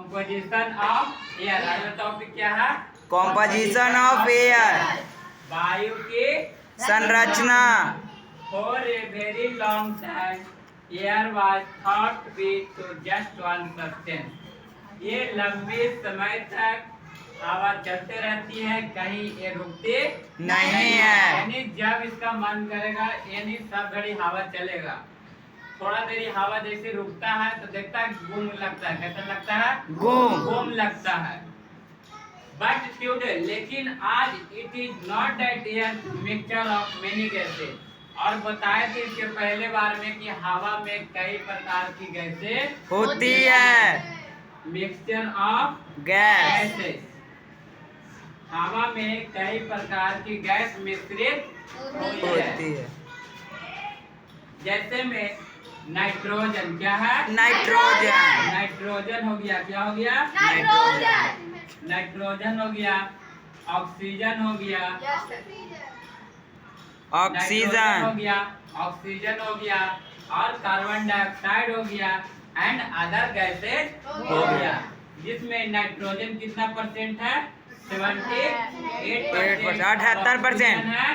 Composition of air. अगला topic क्या है? Composition of air. वायु की संरचना। For a very long time air was thought be to just one substance. ये लंबे समय तक हवा चलते रहती है, कहीं ये रुकती नहीं है। यानी जब इसका मन करेगा यानी सब घड़ी हवा चलेगा। थोड़ा देरी हवा जैसे रुकता है तो देखता है गुम लगता है। कैसा लगता है? गुम लगता है। बट टुडे, लेकिन आज it is not that air mixture of many gases. और बताए थे इसके पहले बार में कि हवा में कई प्रकार की गैसें होती है। Mixture of gas. गैसेज। हवा में कई प्रकार की गैस मिश्रित होती है। जैसे में नाइट्रोजन। क्या है? नाइट्रोजन। नाइट्रोजन हो गया। क्या हो गया? नाइट्रोजन हो गया। ऑक्सीजन हो गया। नाइट्रोजन हो ऑक्सीजन। गया। ऑक्सीजन हो गया। और कार्बन डाइऑक्साइड हो गया। एंड अदर गैसेज हो गया। जिसमें नाइट्रोजन कितना परसेंट है? 78%। 78% है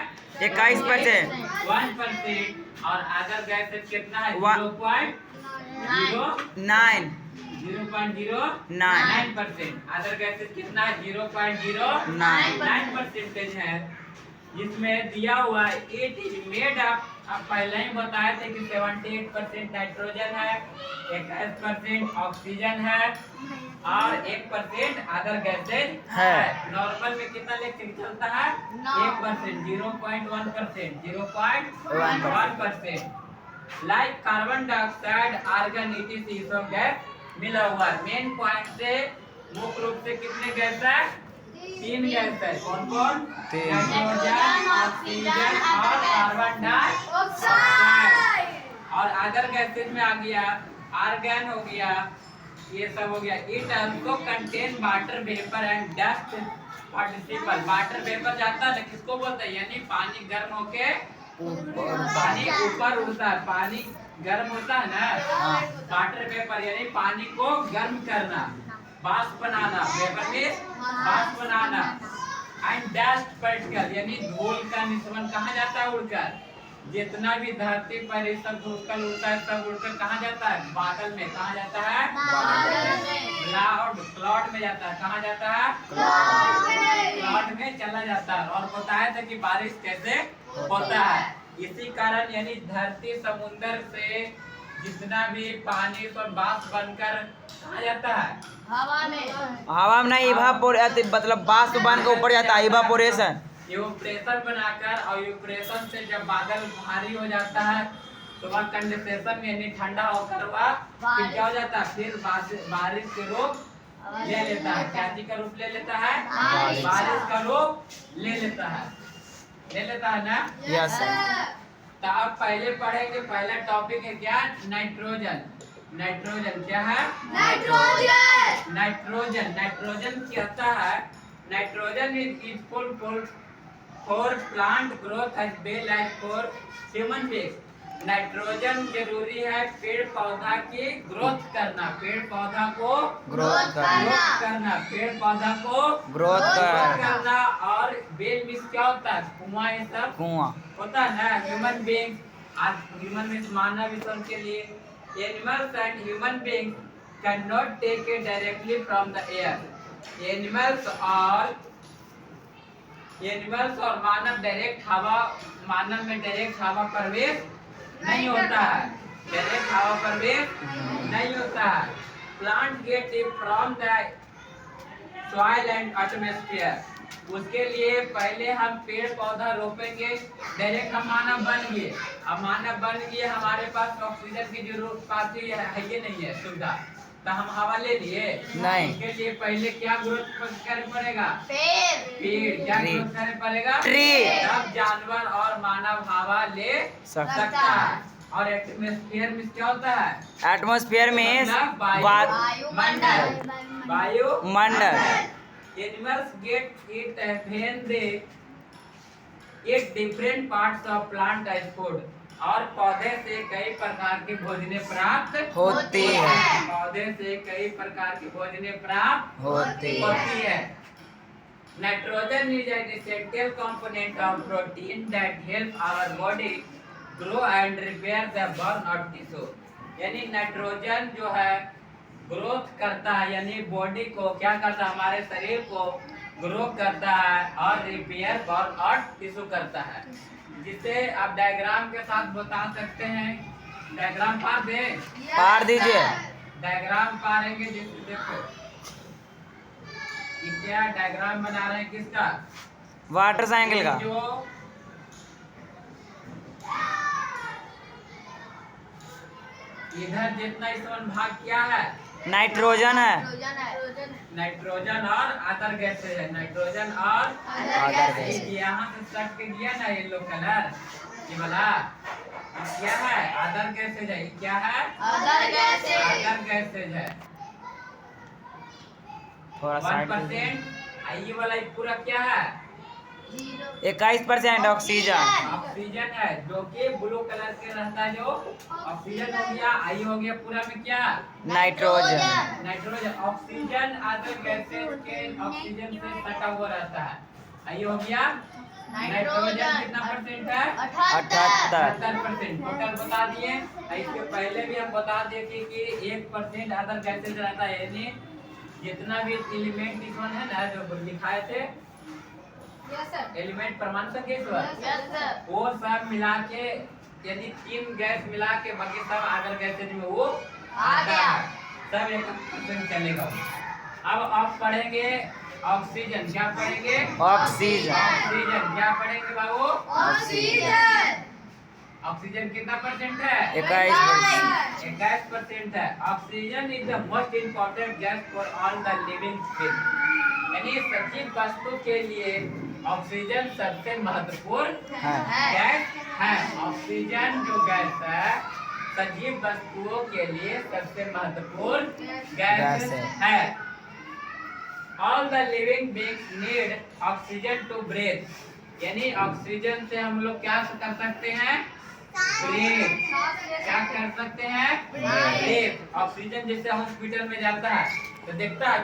21%। 1%। और अदर गैसेज कितना है? 9। 0.09%। अदर गैसेज कितना है? 0.09% है। जिसमें दिया हुआ इट इज मेड अप, आप पहले ही बताए थे कि 78% नाइट्रोजन है, 21% ऑक्सीजन है और 1% अदर गैसेज है। नॉर्मल में कितना लेकर चलता है? 1%, 0.1%, 0.1%। Like carbon dioxide, argon, ETC gas मिला हुआ है। मेन पॉइंट से मुख्य रूप से कितने गैस है? 3 गैस है। कौन कौन? नाइट्रोजन, ऑक्सीजन और कार्बन डाइऑक्साइड। और अदर गैसेज में आ गया आर्गन हो गया, ये सब हो गया। It also contain water vapour and dust participle. Water vapour जाता है किसको बोलते हैं? यानी पानी गर्म होके पानी ऊपर उड़ता है। पानी गर्म होता है ना, वाटर वेपर यानी पानी को गर्म करना, वाष्प बनाना। वेपर में वाष्प बनाना। एंड डस्ट पार्टिकल यानी धूल का निस्सरण कहाँ जाता है? उड़कर। जितना भी धरती पर ये सब धूल उड़ता है सब उड़कर कहाँ जाता है? बादल में। कहाँ जाता है? क्लाउड में जाता है। कहाँ जाता है? क्लाउड में चला जाता है। और बताया था कि बारिश कैसे होता है। इसी कारण यानी धरती समुद्र से जितना भी पानी पर वाष्प बनकर कहाँ जाता है? हवा में नहीं, मतलब वाष्प बन के ऊपर जाता है। इवापोरेशन। इवेपोरेशन बनाकर और इवेपोरेशन से जब बादल भारी हो जाता है तो वह कंडेंसेशन यानी ठंडा होकर वह फिर क्या हो जाता है? फिर बारिश के रूप ले लेता है। क्या चीज का रूप ले लेता है? बारिश का रूप ले लेता है ना। Yes sir. तो आप पहले पढ़ेंगे। पहला टॉपिक है क्या? नाइट्रोजन। नाइट्रोजन क्या है? नाइट्रोजन कहता है nitrogen is useful for plant growth as well as for human being. Nitrogen जरूरी है पेड़ पौधा की ग्रोथ करना। पेड़ पौधा को ग्रोथ करना। और बेल मीन्स क्या होता है? कुआं। ये सब कुआं होता है ना। ह्यूमन बीइंग, आज ह्यूमन मीन्स मानव ईश्वर के लिए। Animals and human being can not take it directly from the air. Animals और मानव मानव में डायरेक्ट हवा प्रवेश नहीं होता है। Plant get it from the soil and atmosphere. उसके लिए पहले हम पेड़ पौधा रोपेंगे। डायरेक्ट हम मानव बन गए। अब मानव बन गए, हमारे पास ऑक्सीजन की जरूरत पाती है ये नहीं है सुविधा, तो हम हवा ले लिए नहीं। उसके लिए पहले क्या ग्रोथ करना पड़ेगा? पेड़। क्या ग्रोथ करना पड़ेगा? ट्री। तब जानवर और मानव हवा ले सकता है। और एटमॉस्फेयर में क्या होता है? एटमॉस्फेयर में वायुमंडल। Animals get it when they eat different parts of plant as food. और पौधे से कई प्रकार की भोजने प्राप्त होती है। पौधे से कई प्रकार की भोजने प्राप्त होती है। होती है। Nitrogen is an essential component of protein that help our body grow and repair the burn out tissue. यानी नाइट्रोजन जो है ग्रोथ करता है, यानी बॉडी को क्या करता है, हमारे शरीर को ग्रो करता है और रिपेयर बर्न आउट टिश्यू करता है। जिसे आप डायग्राम के साथ बता सकते हैं। डायग्राम पार दे, पार दीजिए। डायग्राम पारेंगे जिससे देखो ये क्या डायग्राम बना रहे हैं, किसका, वाटर साइकिल का। जो इधर जितना इसमें भाग क्या है, नाइट्रोजन है। नाइट्रोजन और अदर गैसेज है। नाइट्रोजन और अदर गैसेज। यहाँ से सट के दिया ना येलो कलर, ये वाला ये क्या है, अदर गैसेज है। ये क्या है, अदर गैसेज है। थोड़ा 1%। ये वाला ये पूरा क्या है, 21% ऑक्सीजन। ऑक्सीजन है, जो कि ब्लू कलर के रहता है। जो ऑक्सीजन हो गया, आई हो गया पूरा में क्या, nitrogen. Nitrogen. Oxygen other gases के ऑक्सीजन से सटा हुआ रहता है। आई हो गया नाइट्रोजन कितना परसेंट है, 78। 78%। टोटल बता दिए। इसके पहले भी हम बता दिए कि 1% अदर गैसेज रहता है। यानी जितना भी एलिमेंट इसमें है ना, जो लिखाए थे एलिमेंट परमाणु संख्या, वो सब मिला के, यदि 3 गैस मिला के बाकी सब अदर गैसेज में वो आता है। सब 1% चलेगा। अब आप पढ़ेंगे ऑक्सीजन। क्या पढ़ेंगे, ऑक्सीजन। ऑक्सीजन क्या पढ़ेंगे बाबू, ऑक्सीजन कितना परसेंट है, 21%। 21% है। Oxygen is the most important gas for all the living things. यानी सजीव वस्तु के लिए ऑक्सीजन सबसे महत्वपूर्ण गैस है। ऑक्सीजन जो गैस है सजीव वस्तुओं के लिए सबसे महत्वपूर्ण गैस है। All the living beings need oxygen to breathe. यानी ऑक्सीजन से हम लोग क्या कर सकते हैं, ब्रीथ। क्या कर सकते हैं, ब्रीथ। ऑक्सीजन जैसे हॉस्पिटल में जाता है तो देखता है